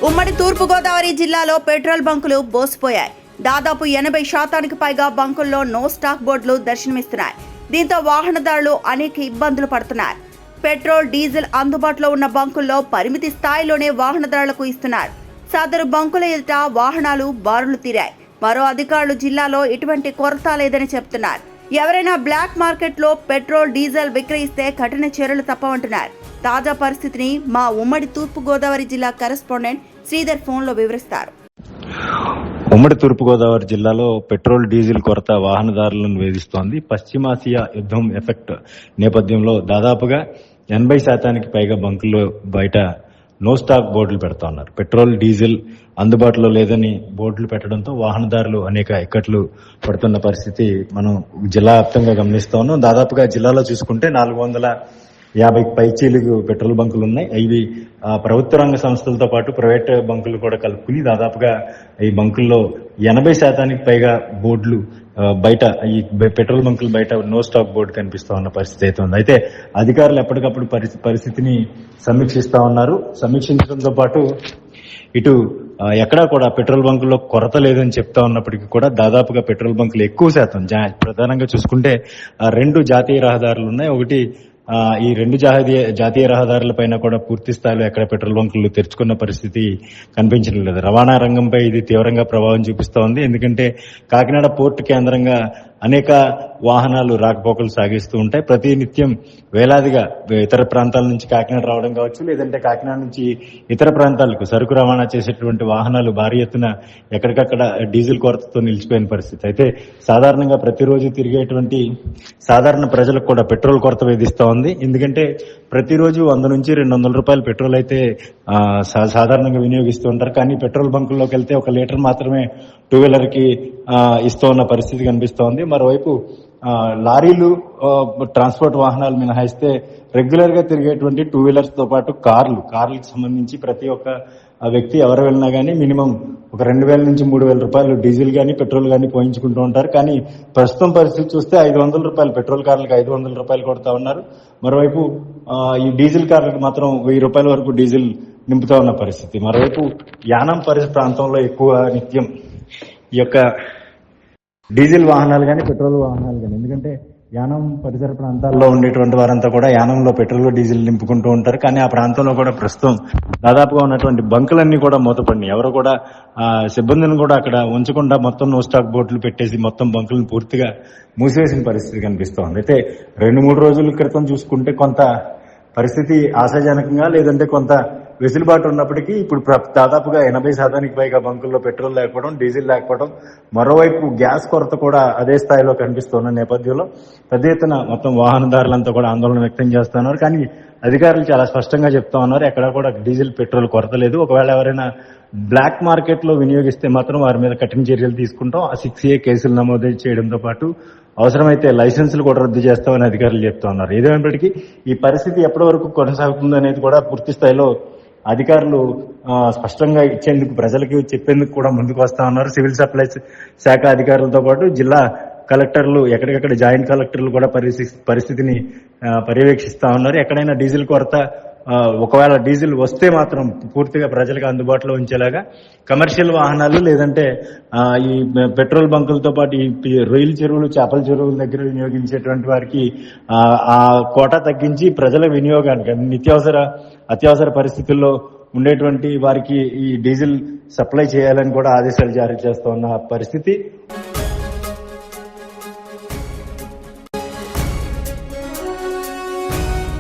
ఉమ్మడి తూర్పుగోదావరి జిల్లాలో పెట్రోల్ బంకులు బోసిపోయాయి. దాదాపు 80% పైగా బంకుల్లో నో స్టాక్ బోర్డులు దర్శనమిస్తున్నాయి. దీంతో వాహనదారులు అనేక ఇబ్బందులు పడుతున్నారు. పెట్రోల్, డీజిల్ అందుబాటులో ఉన్న బంకుల్లో పరిమితి స్థాయిలోనే వాహనదారులకు ఇస్తున్నారు. సదరు బంకుల ఎదుట వాహనాలు బారులు తీరాయి. మరో అధికారులు జిల్లాలో ఎటువంటి కొరత లేదని చెబుతున్నారు. ఎవరైనా బ్లాక్ మార్కెట్లో పెట్రోల్, డీజిల్ విక్రయిస్తే కఠిన చర్యలు తప్పవంటున్నారు. తాజా పరిస్థితిని మా ఉమ్మడి తూర్పుగోదావరి జిల్లా కరెస్పాండెంట్ శ్రీధర్ ఫోన్లో వివరిస్తారు. ఉమ్మడి తూర్పుగోదావరి జిల్లాలో పెట్రోల్, డీజిల్ కొరత వాహనదారులను వేధిస్తోంది. పశ్చిమాసియా యుద్ధం ఎఫెక్ట్ నేపథ్యంలో దాదాపుగా 80% పైగా బంకుల్లో బయట నో స్టాక్ బోర్డులు పెడతా ఉన్నారు. పెట్రోల్, డీజిల్ అందుబాటులో లేదని బోర్డులు పెట్టడంతో వాహనదారులు అనేక ఇక్కట్లు పడుతున్న పరిస్థితి మనం జిల్లా వ్యాప్తంగా గమనిస్తా ఉన్నాం. దాదాపుగా జిల్లాలో చూసుకుంటే 450 పైచీలకు పెట్రోల్ బంకులు ఉన్నాయి. ఇవి ప్రభుత్వ రంగ సంస్థలతో పాటు ప్రైవేట్ బంకులు కూడా కలుపుకుని దాదాపుగా ఈ బంకుల్లో 80% పైగా బోర్డులు బయట, ఈ పెట్రోల్ బంకులు బయట నో స్టాక్ బోర్డు కనిపిస్తా ఉన్న పరిస్థితి అయితే ఉంది. అయితే అధికారులు ఎప్పటికప్పుడు పరిస్థితిని సమీక్షిస్తా ఉన్నారు. సమీక్షించడంతో పాటు ఇటు ఎక్కడా కూడా పెట్రోల్ బంకుల్లో కొరత లేదని చెప్తా ఉన్నప్పటికీ కూడా దాదాపుగా పెట్రోల్ బంకులు ఎక్కువ శాతం ప్రధానంగా చూసుకుంటే 2 జాతీయ రహదారులు ఉన్నాయి. ఒకటి ఈ 2 జాతీయ రహదారుల పైన కూడా పూర్తి స్థాయిలో ఎక్కడ పెట్రోల్ బంకులు తెరుచుకున్న పరిస్థితి కనిపించడం లేదు. రవాణా రంగంపై ఇది తీవ్రంగా ప్రభావం చూపిస్తా ఉంది. ఎందుకంటే కాకినాడ పోర్టు కేంద్రంగా అనేక వాహనాలు రాకపోకలు సాగిస్తూ ఉంటాయి. ప్రతి నిత్యం వేలాదిగా ఇతర ప్రాంతాల నుంచి కాకినాడ రావడం కావచ్చు, లేదంటే కాకినాడ నుంచి ఇతర ప్రాంతాలకు సరుకు రవాణా చేసేటువంటి వాహనాలు భారీ ఎత్తున ఎక్కడికక్కడ డీజిల్ కొరతతో నిలిచిపోయిన పరిస్థితి. అయితే సాధారణంగా ప్రతిరోజు తిరిగేటువంటి సాధారణ ప్రజలకు కూడా పెట్రోల్ కొరత వేధిస్తా ఉంది. ఎందుకంటే ప్రతిరోజు 100 నుంచి 200 రూపాయలు పెట్రోల్ అయితే సాధారణంగా వినియోగిస్తూ ఉంటారు. కానీ పెట్రోల్ బంకుల్లోకి వెళ్తే 1 లీటర్ మాత్రమే 2 వీలర్ కి ఇస్తూ ఉన్న పరిస్థితి కనిపిస్తోంది. మరోవైపు లారీలు, ట్రాన్స్పోర్ట్ వాహనాలు మినహాయిస్తే రెగ్యులర్ గా తిరిగేటువంటి 2 వీలర్స్ తో పాటు కార్లకు సంబంధించి ప్రతి ఒక్క వ్యక్తి ఎవరు వెళ్ళినా గానీ మినిమం ఒక 2,000 నుంచి 3,000 రూపాయలు డీజిల్ గానీ పెట్రోల్ గానీ పోయించుకుంటూ ఉంటారు. కానీ ప్రస్తుతం పరిస్థితి చూస్తే 500 రూపాయలు పెట్రోల్ కార్లకు 500 రూపాయలు కొడతా ఉన్నారు. మరోవైపు ఈ డీజిల్ కార్లకు మాత్రం 1000 రూపాయల వరకు డీజిల్ నింపుతా ఉన్న పరిస్థితి. మరోవైపు యానం ప్రాంతంలో ఎక్కువ నిత్యం ఈ యొక్క డీజిల్ వాహనాలు కానీ పెట్రోల్ వాహనాలు కానీ, ఎందుకంటే యానం పరిసర ప్రాంతాల్లో ఉండేటువంటి వారంతా కూడా యానంలో పెట్రోల్, డీజిల్ నింపుకుంటూ ఉంటారు. కానీ ఆ ప్రాంతంలో కూడా ప్రస్తుతం దాదాపుగా ఉన్నటువంటి బంకులన్నీ కూడా మూతపడినాయి. ఎవరు కూడా సిబ్బందిని కూడా అక్కడ ఉంచకుండా మొత్తం నో స్టాక్ బోర్డులు పెట్టేసి మొత్తం బంకులను పూర్తిగా మూసివేసిన పరిస్థితి కనిపిస్తోంది. అయితే 2-3 రోజుల క్రితం చూసుకుంటే కొంత పరిస్థితి ఆశాజనకంగా, లేదంటే కొంత వెసులుబాటు ఉన్నప్పటికీ ఇప్పుడు దాదాపుగా 80% పైగా బంకుల్లో పెట్రోల్ లేకపోవడం, డీజిల్ లేకపోవడం, మరోవైపు గ్యాస్ కొరత కూడా అదే స్థాయిలో కనిపిస్తున్న నేపథ్యంలో పెద్ద ఎత్తున మొత్తం వాహనదారులంతా కూడా ఆందోళన వ్యక్తం చేస్తున్నారు. కానీ అధికారులు చాలా స్పష్టంగా చెప్తా ఉన్నారు, ఎక్కడ కూడా డీజిల్, పెట్రోల్ కొరత లేదు. ఒకవేళ ఎవరైనా బ్లాక్ మార్కెట్ లో వినియోగిస్తే మాత్రం వారి మీద కఠిన చర్యలు తీసుకుంటాం. 6A కేసులు నమోదు చేయడంతో పాటు అవసరమైతే లైసెన్సులు కూడా రద్దు చేస్తామని అధికారులు చెప్తా ఉన్నారు. ఏదేమైనప్పటికీ ఈ పరిస్థితి ఎప్పటి వరకు కొనసాగుతుంది అనేది కూడా పూర్తి స్థాయిలో అధికారులు స్పష్టంగా ఇచ్చేందుకు, ప్రజలకి చెప్పేందుకు కూడా ముందుకు వస్తా ఉన్నారు. సివిల్ సప్లైస్ శాఖ అధికారులతో పాటు జిల్లా కలెక్టర్లు, ఎక్కడికక్కడ జాయింట్ కలెక్టర్లు కూడా పరిస్థితిని పర్యవేక్షిస్తా ఉన్నారు. ఎక్కడైనా డీజిల్ కొరత, ఒకవేళ డీజిల్ వస్తే మాత్రం పూర్తిగా ప్రజలకు అందుబాటులో ఉంచేలాగా కమర్షియల్ వాహనాలు, లేదంటే ఈ పెట్రోల్ బంకులతో పాటు ఈ రొయ్యల చెరువులు, చేపల చెరువుల దగ్గర వినియోగించేటువంటి వారికి ఆ కోటా తగ్గించి ప్రజల వినియోగానికి అత్యవసర పరిస్థితుల్లో ఉండేటువంటి వారికి ఈ డీజిల్ సప్లై చేయాలని కూడా ఆదేశాలు జారీ చేస్తూ ఉన్న పరిస్థితి.